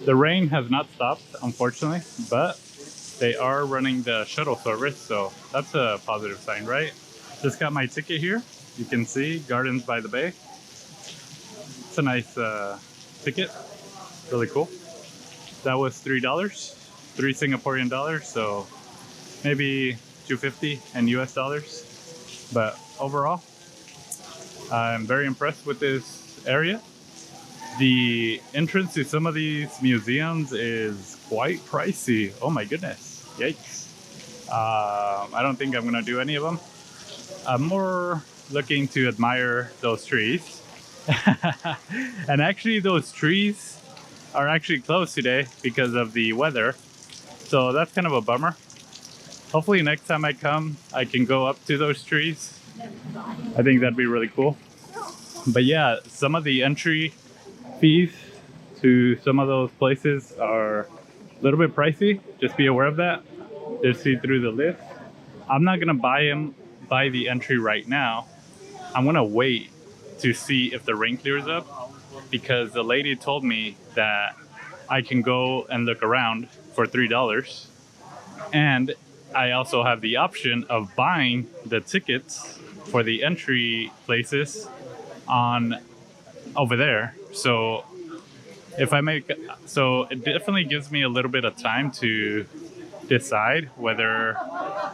The rain has not stopped, unfortunately, but they are running the shuttle service, so that's a positive sign, right? Just got my ticket here. You can see Gardens by the Bay. It's a nice ticket, really cool. That was $3, 3 Singaporean dollars, so maybe 250 in US dollars. But overall, I'm very impressed with this area. The entrance to some of these museums is quite pricey. Oh my goodness, yikes. I don't think I'm gonna do any of them. I'm more looking to admire those trees. And actually those trees are actually closed today because of the weather. So that's kind of a bummer. Hopefully next time I come, I can go up to those trees. I think that'd be really cool. But yeah, some of the entry fees to some of those places are a little bit pricey. Just be aware of that. Just see through the list. I'm not gonna buy the entry right now. I'm gonna wait to see if the rain clears up, because the lady told me that I can go and look around for $3. And I also have the option of buying the tickets for the entry places on over there. So if I make, so it definitely gives me a little bit of time to decide whether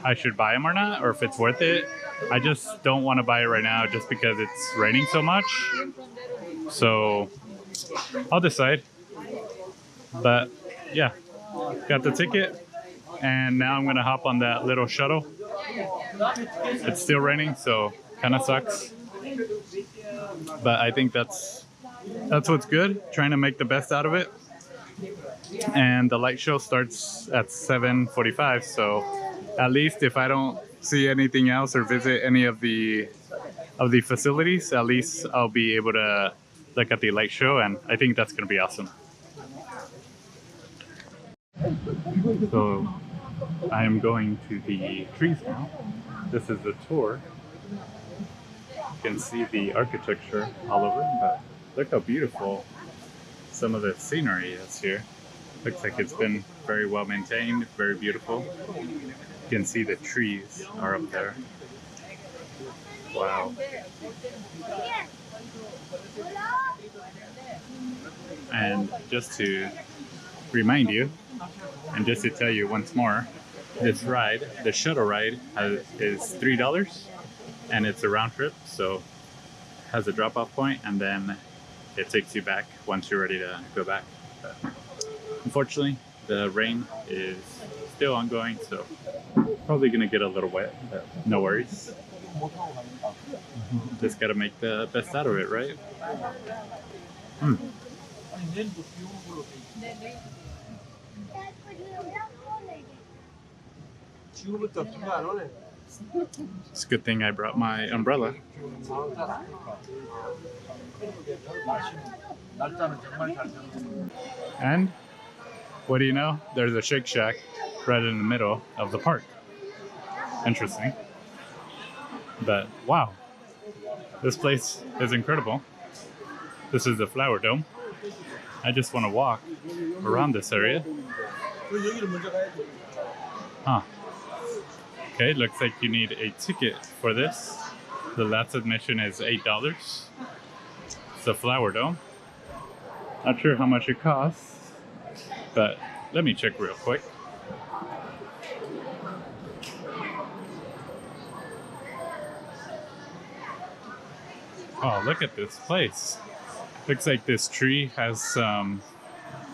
I should buy them or not, or if it's worth it. I just don't want to buy it right now just because it's raining so much. So I'll decide. But yeah, got the ticket, and now I'm gonna hop on that little shuttle. It's still raining, so kind of sucks. But I think that's what's good. Trying to make the best out of it. And the light show starts at 7:45, so at least if I don't see anything else or visit any of the facilities, at least I'll be able to look at the light show, and I think that's going to be awesome. So I am going to the trees now. This is the tour. You can see the architecture all over, but look how beautiful some of the scenery is here. Looks like it's been very well maintained, very beautiful. You can see the trees are up there. Wow. And just to remind you, and just to tell you once more, this ride, the shuttle ride, is $3, and it's a round trip, so it has a drop-off point, and then it takes you back once you're ready to go back. But unfortunately, the rain is still ongoing, so probably gonna get a little wet, but no worries. Just gotta make the best out of it, right? It's a good thing I brought my umbrella. And what do you know? There's a Shake Shack right in the middle of the park. Interesting. But wow, this place is incredible. This is the Flower Dome. I just want to walk around this area. Huh. Okay, looks like you need a ticket for this. The last admission is $8. It's the Flower Dome. Not sure how much it costs, but let me check real quick. Oh, look at this place. Looks like this tree has some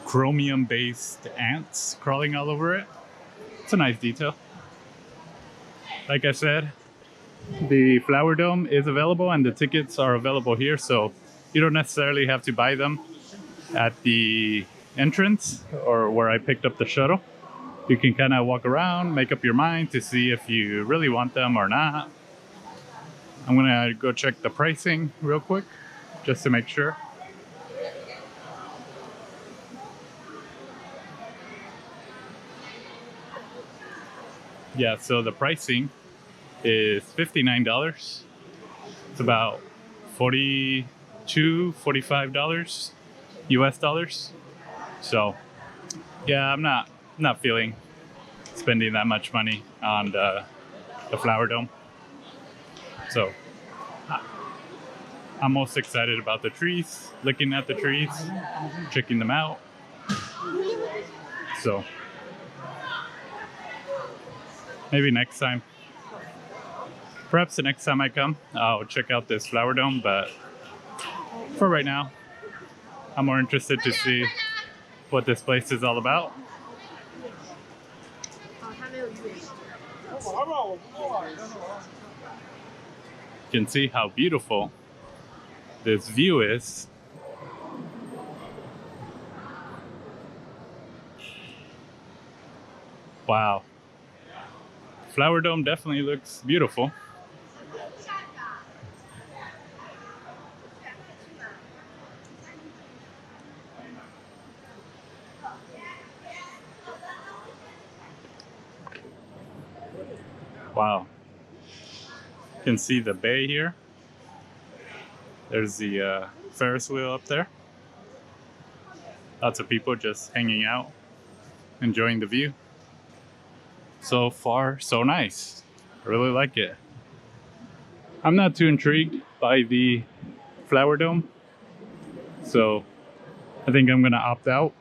chromium-based ants crawling all over it. It's a nice detail. Like I said, the Flower Dome is available and the tickets are available here, so you don't necessarily have to buy them at the entrance or where I picked up the shuttle. You can kind of walk around, make up your mind to see if you really want them or not. I'm gonna go check the pricing real quick just to make sure. Yeah, so the pricing is $59. It's about $42, $45 US dollars. So Yeah, I'm not feeling spending that much money on the flower dome. So I'm most excited about the trees, looking at the trees, checking them out. So maybe next time, perhaps the next time I come, I'll check out this flower dome. But for right now, I'm more interested to see what this place is all about. You can see how beautiful this view is. Wow. Flower Dome definitely looks beautiful. Wow. You can see the bay here. There's the Ferris wheel up there. Lots of people just hanging out, enjoying the view. So far, so nice. I really like it. I'm not too intrigued by the flower dome, so I think I'm gonna opt out.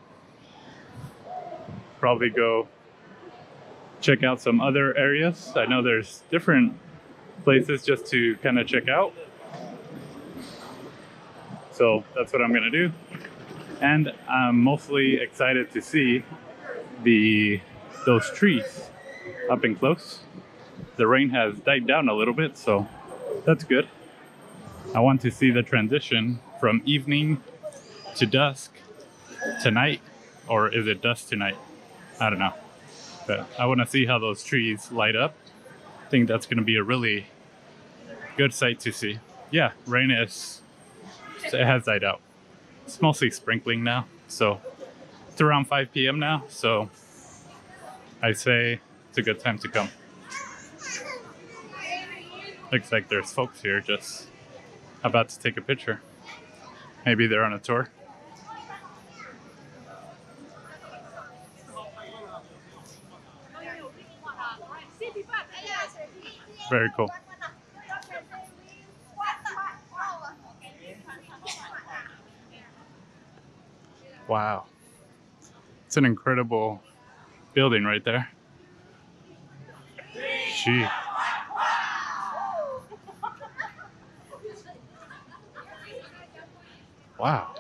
Probably go check out some other areas. I know there's different places just to kind of check out. So that's what I'm gonna do. And I'm mostly excited to see those trees up and close. The rain has died down a little bit, so that's good. I want to see the transition from evening to dusk to night, or is it dusk to night? I don't know. But I want to see how those trees light up. I think that's going to be a really good sight to see. Yeah, it has died out. It's mostly sprinkling now, so it's around 5 p.m. now, so I say it's a good time to come. Looks like there's folks here just about to take a picture. Maybe they're on a tour. Very cool. Wow. It's an incredible building right there. Gee. Wow.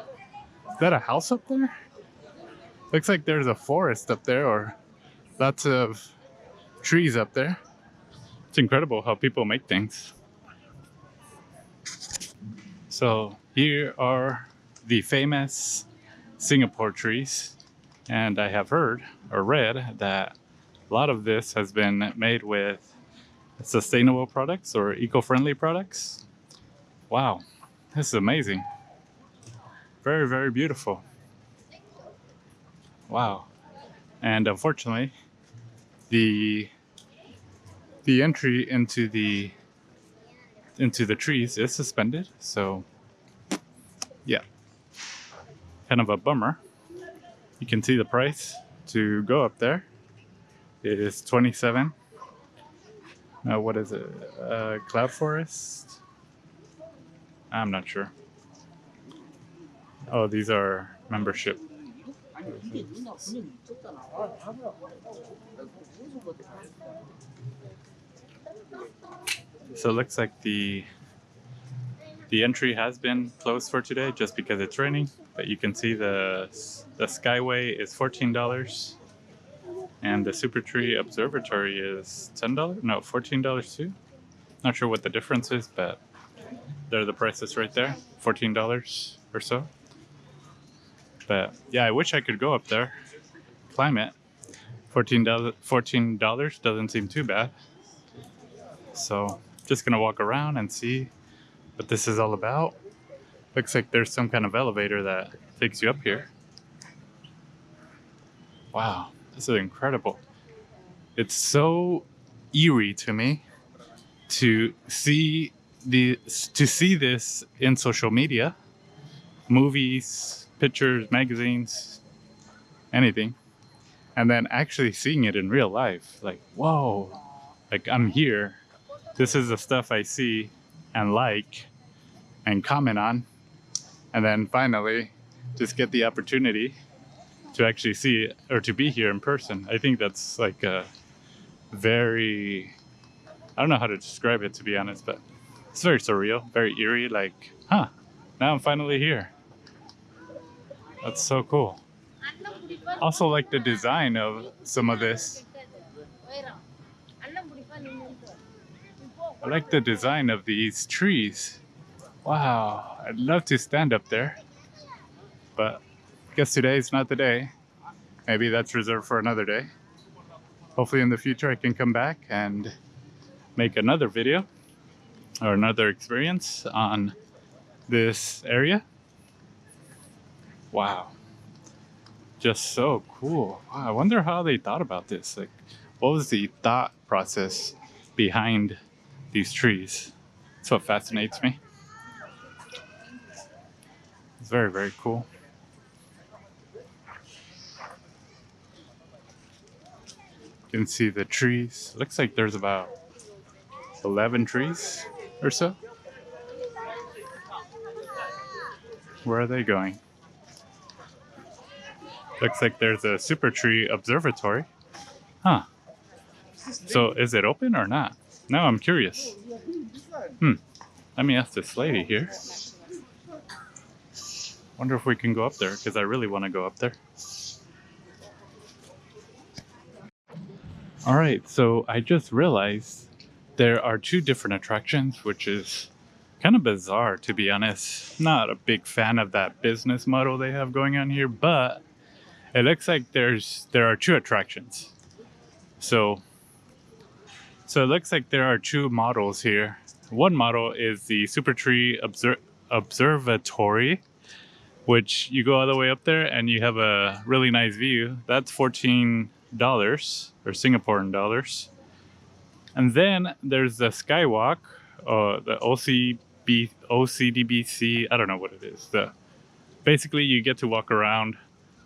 Is that a house up there? Looks like there's a forest up there, or lots of trees up there. It's incredible how people make things. So here are the famous Singapore trees. And I have heard or read that a lot of this has been made with sustainable products or eco-friendly products. Wow, this is amazing. Very, very beautiful. Wow. And unfortunately, the entry into the trees is suspended. So yeah, kind of a bummer. You can see the price to go up there. It is 27. What is it? Cloud Forest? I'm not sure. Oh, these are membership. So it looks like the entry has been closed for today just because it's raining. But you can see the Skyway is $14, and the Super Tree Observatory is $10. No, $14 too. Not sure what the difference is, but there are the prices right there, $14 or so. But yeah, I wish I could go up there, climb it. $14 doesn't seem too bad. So just gonna walk around and see what this is all about. Looks like there's some kind of elevator that takes you up here. Wow, this is incredible. It's so eerie to me to see this in social media, movies, pictures, magazines, anything. and then actually seeing it in real life, like, whoa, like I'm here. This is the stuff I see and like and comment on, and then finally just get the opportunity to actually see it or to be here in person. I think that's like a very, I don't know how to describe it, to be honest, but it's very surreal, very eerie, like, huh, now I'm finally here. That's so cool. Also like the design of some of this. I like the design of these trees. Wow, I'd love to stand up there, but I guess today's not the day. Maybe that's reserved for another day. Hopefully in the future I can come back and make another video or another experience on this area. Wow, just so cool. Wow, I wonder how they thought about this. Like, what was the thought process behind these trees? That's what fascinates me. It's very, very cool. You can see the trees. Looks like there's about 11 trees or so. Where are they going? Looks like there's a super tree observatory. Huh. So is it open or not? Now I'm curious. Let me ask this lady here. Wonder if we can go up there, because I really want to go up there. All right, so I just realized there are two different attractions, which is kind of bizarre, to be honest. Not a big fan of that business model they have going on here, but it looks like there are two attractions. So it looks like there are two models here. One model is the Super Tree Observatory, which you go all the way up there and you have a really nice view. That's $14 or Singaporean dollars. And then there's the Skywalk, the OCDBC, I don't know what it is. Basically, you get to walk around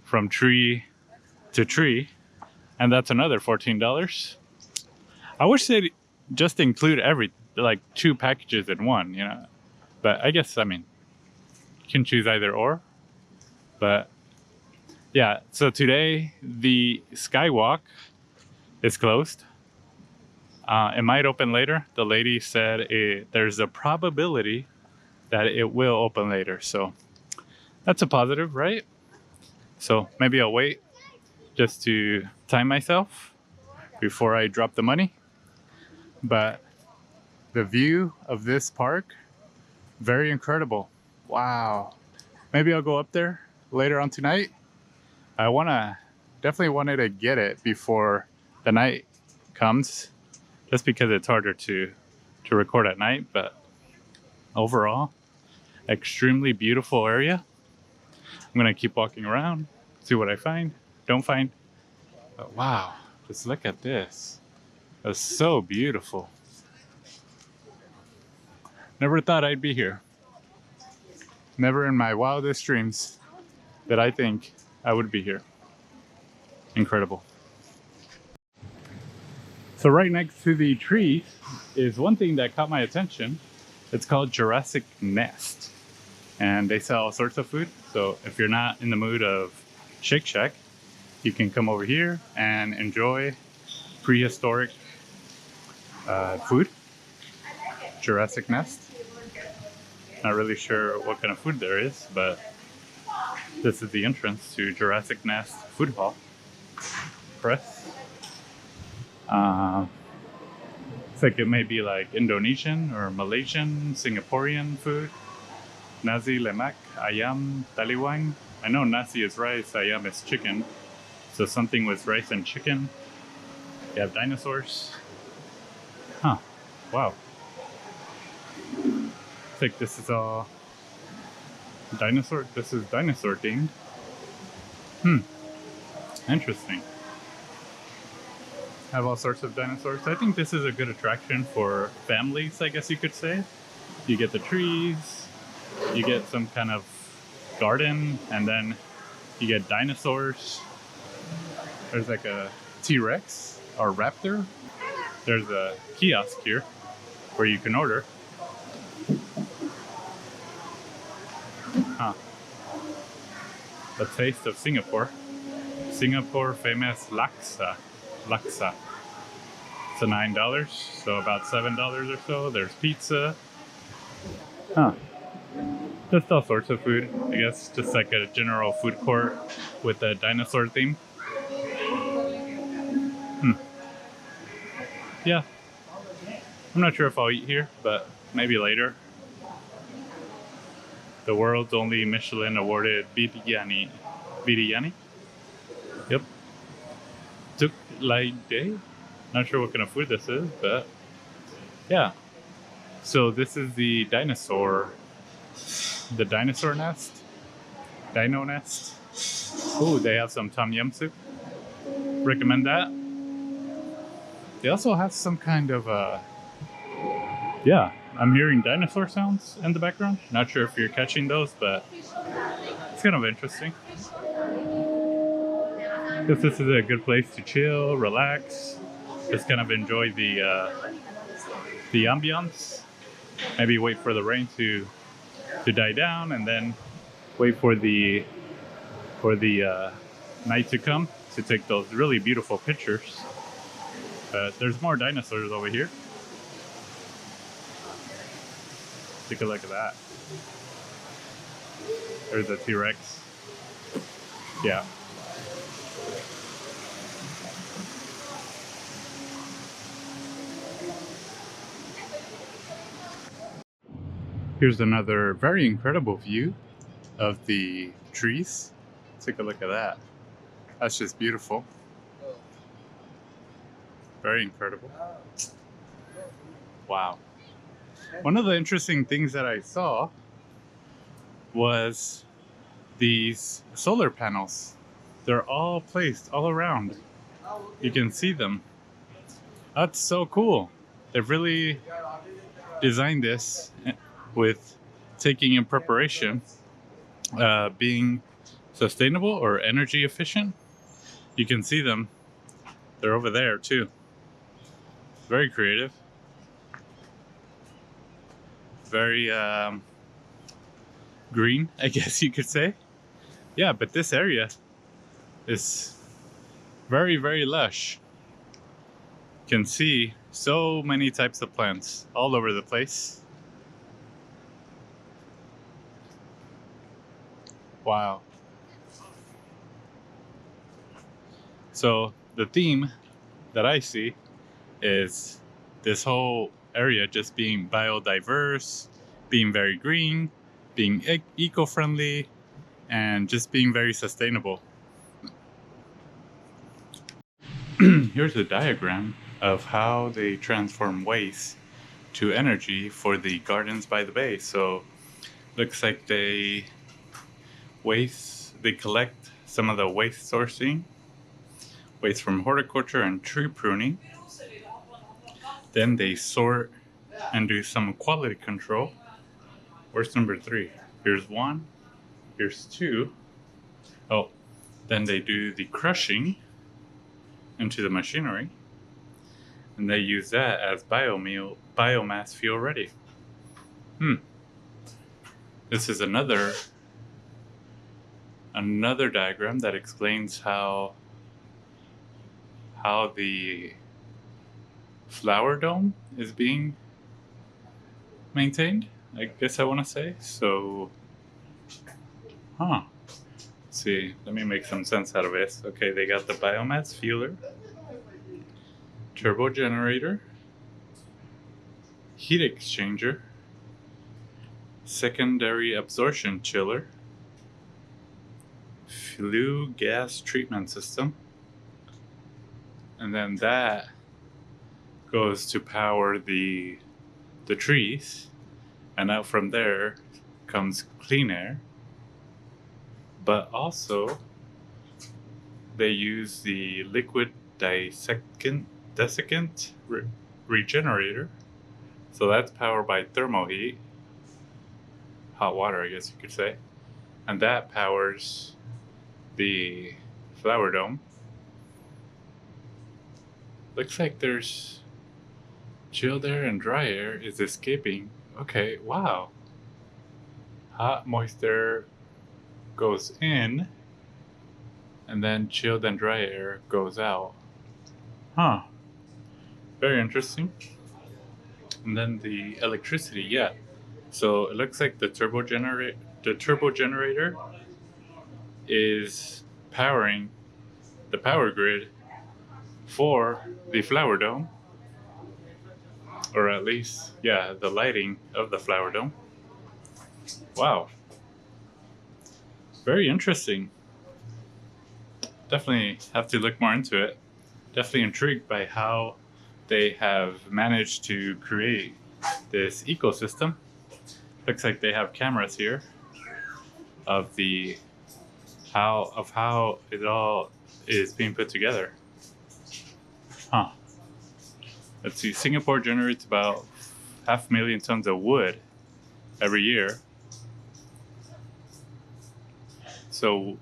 from tree to tree, and that's another $14. I wish they'd just include like two packages in one, you know. But I guess, I mean, you can choose either or. But yeah, so today the Skywalk is closed. It might open later. The lady said there's a probability that it will open later. So that's a positive, right? So maybe I'll wait just to time myself before I drop the money. But the view of this park, very incredible. Wow. Maybe I'll go up there later on tonight. I definitely wanted to get it before the night comes, just because it's harder to record at night. But overall, extremely beautiful area. I'm gonna keep walking around, see what I find, don't find. But wow, just look at this. It's so beautiful. Never thought I'd be here. Never in my wildest dreams did I think I would be here. Incredible. So right next to the trees is one thing that caught my attention. It's called Jurassic Nest. And they sell all sorts of food. So if you're not in the mood of Shake Shack, you can come over here and enjoy prehistoric food. Jurassic Nest. Not really sure what kind of food there is, but this is the entrance to Jurassic Nest Food Hall. Press. It's like it may be like Indonesian or Malaysian, Singaporean food. Nasi lemak, ayam, taliwang. I know nasi is rice, ayam is chicken. So something with rice and chicken. You have dinosaurs. Huh. Wow. I think this is all dinosaur. This is dinosaur themed. Interesting. Have all sorts of dinosaurs. I think this is a good attraction for families, I guess you could say. You get the trees, you get some kind of garden, and then you get dinosaurs. There's like a T-Rex or Raptor. There's a kiosk here where you can order. Huh. The taste of Singapore. Singapore famous laksa. Laksa. It's a $9, so about $7 or so. There's pizza. Huh. Just all sorts of food, I guess. Just like a general food court with a dinosaur theme. Yeah. I'm not sure if I'll eat here, but maybe later. The world's only Michelin awarded biryani. Biryani? Yep. Tuk Lai Day? Not sure what kind of food this is, but yeah. So this is the dinosaur nest? Dino nest? Oh, they have some tom yum soup. Recommend that. They also have some kind of yeah, I'm hearing dinosaur sounds in the background. Not sure if you're catching those, but it's kind of interesting. Guess this is a good place to chill, relax, just kind of enjoy the ambiance. Maybe wait for the rain to die down, and then wait for the night to come to take those really beautiful pictures. There's more dinosaurs over here. Take a look at that. There's a T-Rex. Yeah. Here's another very incredible view of the trees. Take a look at that. That's just beautiful. Very incredible. Wow. One of the interesting things that I saw was these solar panels. They're all placed all around. You can see them. That's so cool. They've really designed this with taking in preparation, being sustainable or energy efficient. You can see them. They're over there too. Very creative. Very green, I guess you could say. Yeah, but this area is very, very lush. You can see so many types of plants all over the place. Wow. So the theme that I see is this whole area just being biodiverse, being very green, being eco-friendly, and just being very sustainable. Here's a diagram of how they transform waste to energy for the gardens by the bay. So looks like they collect some of the waste sourcing, waste from horticulture and tree pruning. Then they sort and do some quality control. Where's number 3? Here's 1. Here's 2. Oh, then they do the crushing into the machinery. And they use that as biomass fuel ready. This is another diagram that explains how the flower dome is being maintained, I guess I want to say. So, let's see, let me make some sense out of this. Okay, they got the biomass fueler, turbo generator, heat exchanger, secondary absorption chiller, flue gas treatment system, and then that goes to power the trees, and out from there comes clean air. But also they use the liquid desiccant regenerator, so that's powered by thermal heat, hot water I guess you could say, and that powers the flower dome. Looks like there's chilled air and dry air is escaping. Okay, wow. Hot, moist air goes in, and then chilled and dry air goes out. Huh. Very interesting. And then the electricity, yeah. So it looks like the turbo generator is powering the power grid for the flower dome, or at least, yeah, the lighting of the flower dome. Wow, very interesting. Definitely have to look more into it. Definitely intrigued by how they have managed to create this ecosystem. Looks like they have cameras here of the how it all is being put together. Huh. Let's see. Singapore generates about 500,000 tons of wood every year. So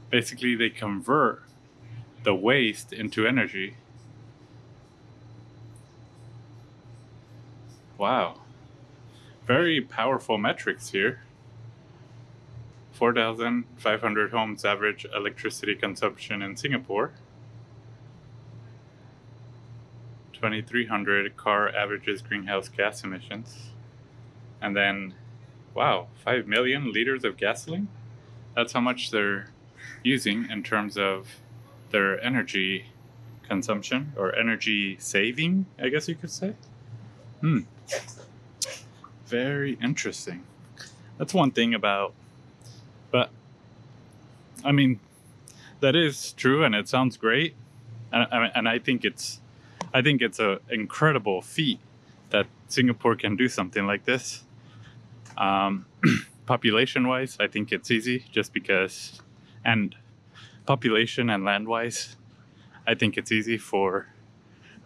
basically, they convert the waste into energy. Wow. Very powerful metrics here. 4,500 homes average electricity consumption in Singapore. 2,300 car averages greenhouse gas emissions. And then, wow, 5 million liters of gasoline? That's how much they're using in terms of their energy consumption or energy saving, I guess you could say. Very interesting. That's one thing about, but I mean, that is true and it sounds great. And I think it's an incredible feat that Singapore can do something like this. Population wise, I think it's easy just because, and population and land wise, I think it's easy for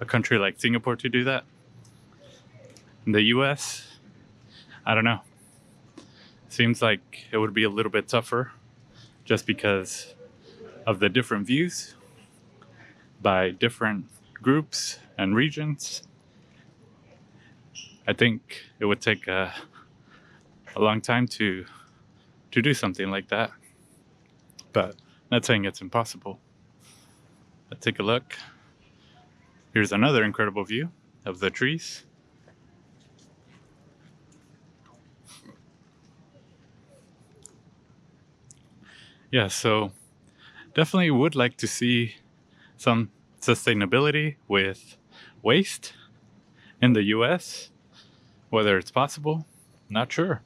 a country like Singapore to do that. In the US, I don't know. Seems like it would be a little bit tougher just because of the different views by different groups and regions. I think it would take a long time to do something like that. But not saying it's impossible. Let's take a look. Here's another incredible view of the trees. Yeah, so definitely would like to see some sustainability with waste in the US. Whether it's possible, not sure.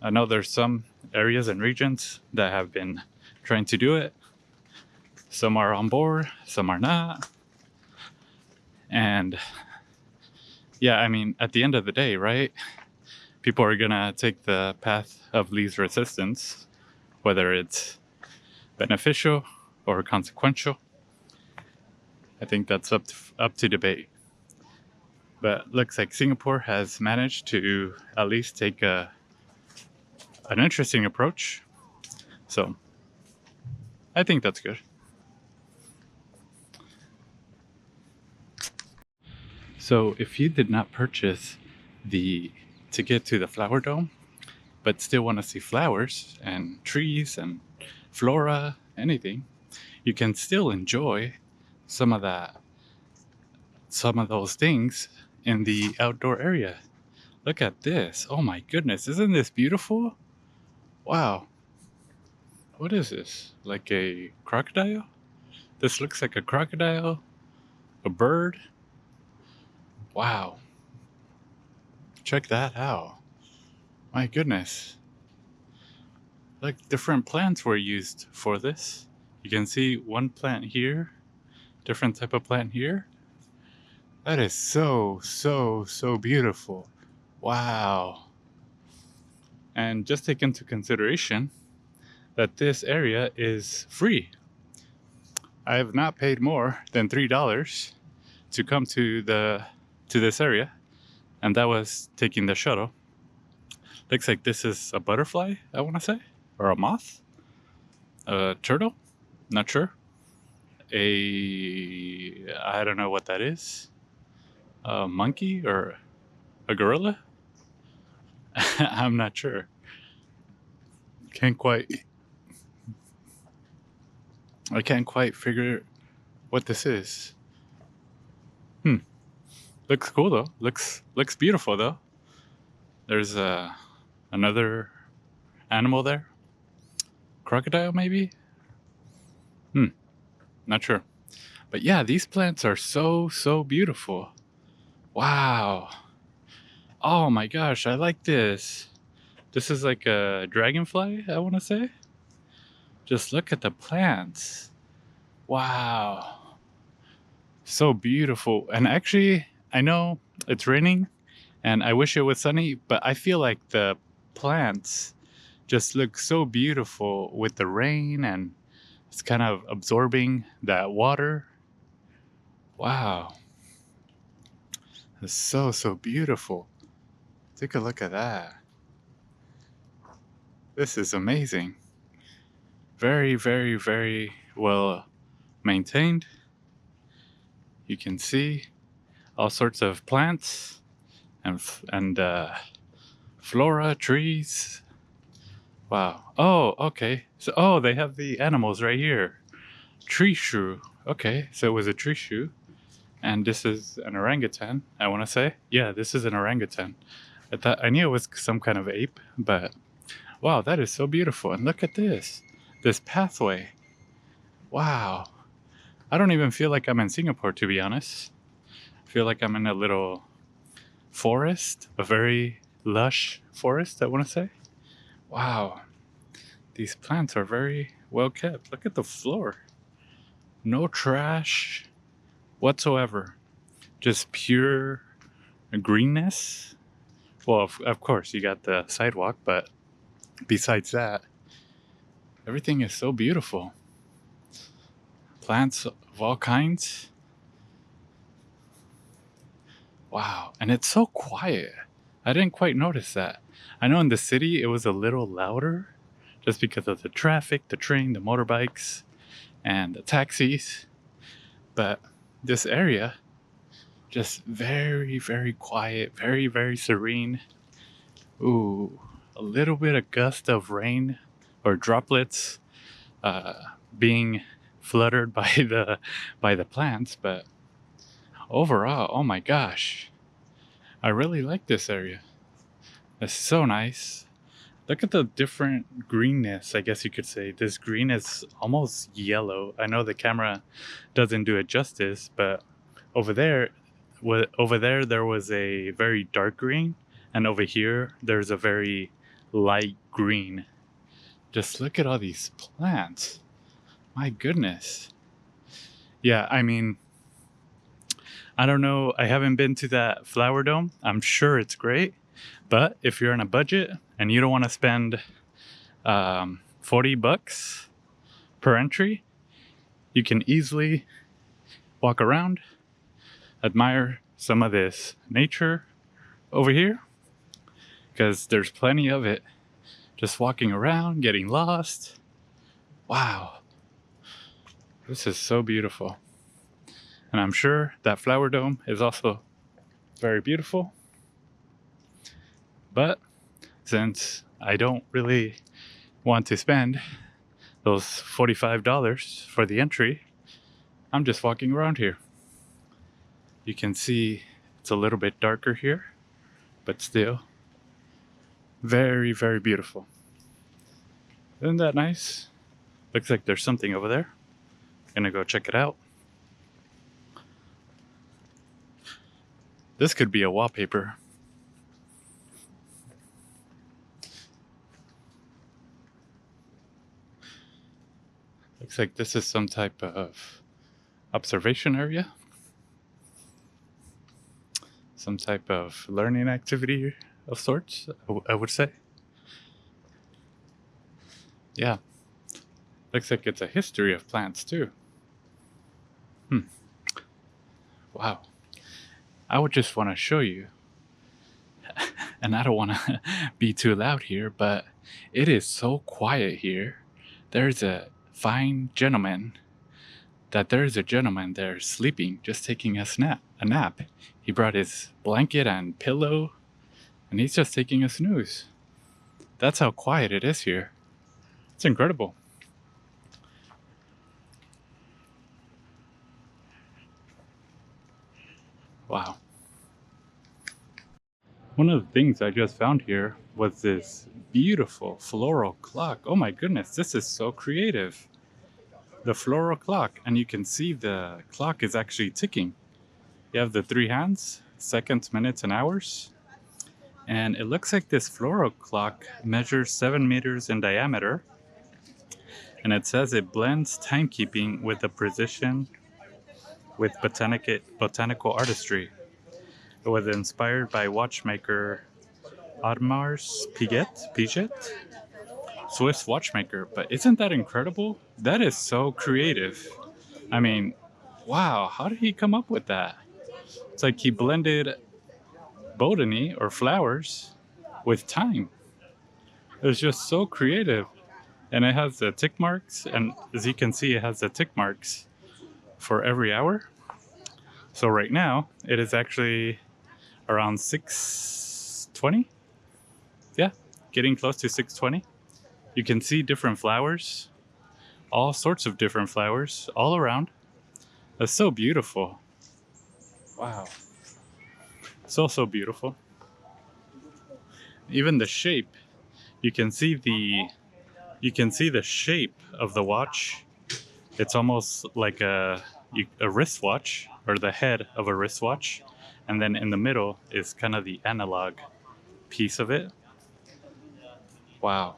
I know there's some areas and regions that have been trying to do it. Some are on board, some are not. And yeah, I mean, at the end of the day, right? People are gonna take the path of least resistance, whether it's beneficial or consequential. I think that's up to debate. But looks like Singapore has managed to at least take an interesting approach. So I think that's good. So if you did not purchase the ticket to the flower dome, but still want to see flowers and trees and flora, anything, you can still enjoy some of those things in the outdoor area. Look at this. Oh my goodness, isn't this beautiful? Wow. What is this? Like a crocodile? This looks like a crocodile, a bird. Wow. Check that out. My goodness. Like different plants were used for this. You can see one plant here, different type of plant here. That is so beautiful. Wow. And just take into consideration that this area is free. I have not paid more than $3 to come to this area, and that was taking the shuttle. Looks like this is a butterfly, I want to say, or a moth, a turtle, not sure. I don't know what that is. A monkey or a gorilla? I'm not sure. Can't quite. I can't quite figure what this is. Hmm. Looks cool though. Looks beautiful though. There's another animal there. Crocodile maybe? Not sure. But yeah, these plants are so beautiful. Wow. Oh my gosh, I like this. This is like a dragonfly, I want to say. Just look at the plants. Wow. So beautiful. And actually, I know it's raining and I wish it was sunny, but I feel like the plants just look so beautiful with the rain and it's kind of absorbing that water. Wow. It's so beautiful. Take a look at that. This is amazing. Very well maintained. You can see all sorts of plants and flora, trees. Wow. Oh, okay. So, they have the animals right here. Tree shrew. Okay, so it was a tree shrew. And this is an orangutan, I want to say. Yeah, this is an orangutan. I knew it was some kind of ape, but wow, that is so beautiful. And look at this pathway. Wow. I don't even feel like I'm in Singapore, to be honest. I feel like I'm in a little forest, a very lush forest, I want to say. Wow. These plants are very well kept. Look at the floor. No trash whatsoever. Just pure greenness. Well, of course, you got the sidewalk, but besides that, everything is so beautiful. Plants of all kinds. Wow. And it's so quiet. I didn't quite notice that. I know in the city it was a little louder just because of the traffic, the train, the motorbikes, and the taxis. But this area, just very quiet, very serene. Ooh, a little bit of gust of rain or droplets uh, being fluttered by the plants, but overall, oh my gosh, I really like this area. It's so nice. Look at the different greenness, I guess you could say. This green is almost yellow. I know the camera doesn't do it justice, but over there, there was a very dark green, and over here there's a very light green. Just look at all these plants. My goodness. Yeah, I mean, I don't know. I haven't been to that flower dome. I'm sure it's great. But if you're on a budget and you don't want to spend $40 per entry, you can easily walk around, admire some of this nature over here, because there's plenty of it. Just walking around, getting lost. Wow. This is so beautiful. And I'm sure that flower dome is also very beautiful. But since I don't really want to spend those $45 for the entry, I'm just walking around here. You can see it's a little bit darker here, but still very beautiful. Isn't that nice? Looks like there's something over there. Gonna go check it out. This could be a wallpaper. Looks like this is some type of observation area. Some type of learning activity of sorts, I would say. Yeah. Looks like it's a history of plants too. Wow. I would just want to show you. And I don't want to be too loud here, but it is so quiet here. There's a fine gentleman that there is a gentleman there sleeping, just taking a nap. He brought his blanket and pillow, and he's just taking a snooze. That's how quiet it is here. It's incredible. Wow. One of the things I just found here was this beautiful floral clock. Oh my goodness, this is so creative. The floral clock, and you can see the clock is actually ticking. You have the 3 hands, seconds, minutes, and hours. And it looks like this floral clock measures 7 meters in diameter. And it says it blends timekeeping with the precision with botanical artistry. It was inspired by watchmaker Audemars Piguet, Swiss watchmaker. But isn't that incredible? That is so creative. I mean, wow, how did he come up with that? It's like he blended botany or flowers with time. It was just so creative. And it has the tick marks, and as you can see, it has the tick marks for every hour. So right now, it is actually around 6:20. Yeah, getting close to 6:20. You can see different flowers, all sorts of different flowers all around. That's so beautiful. Wow. So beautiful. Even the shape, you can see the shape of the watch. It's almost like a wristwatch, or the head of a wristwatch, and then in the middle is kind of the analog piece of it. Wow.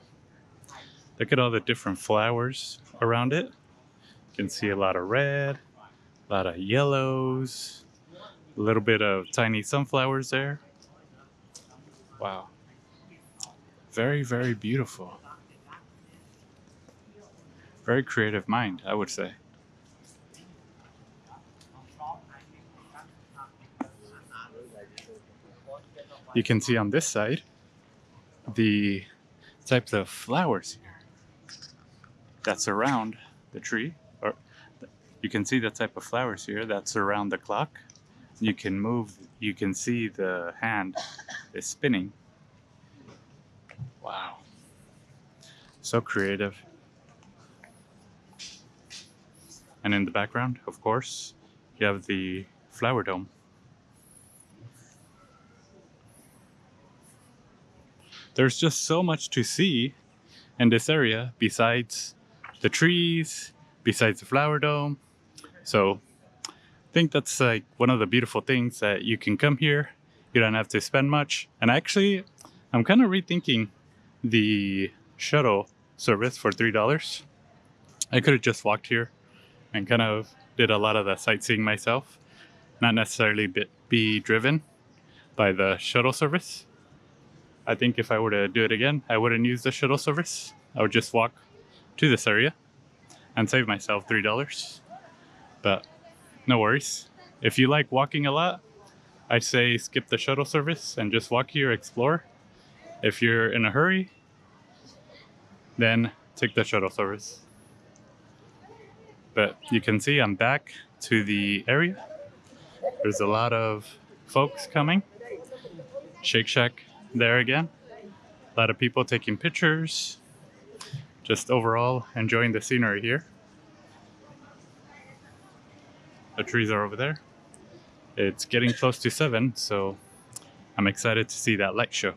Look at all the different flowers around it. You can see a lot of red, a lot of yellows, a little bit of tiny sunflowers there. Wow. Very, very beautiful. Very creative mind, I would say. You can see on this side the types of flowers here that surround the tree, or you can see the type of flowers here that surround the clock. You can see the hand is spinning. Wow. So creative. And in the background, of course, you have the flower dome. There's just so much to see in this area besides the trees, besides the flower dome. So I think that's like one of the beautiful things, that you can come here, you don't have to spend much. And actually, I'm kind of rethinking the shuttle service for $3. I could have just walked here and kind of did a lot of the sightseeing myself, not necessarily be driven by the shuttle service. I think if I were to do it again, I wouldn't use the shuttle service. I would just walk to this area and save myself $3. But no worries. If you like walking a lot, I'd say skip the shuttle service and just walk here, explore. If you're in a hurry, then take the shuttle service. But you can see I'm back to the area. There's a lot of folks coming. Shake Shack there again. A lot of people taking pictures. Just overall enjoying the scenery here. The trees are over there. It's getting close to 7, so I'm excited to see that light show.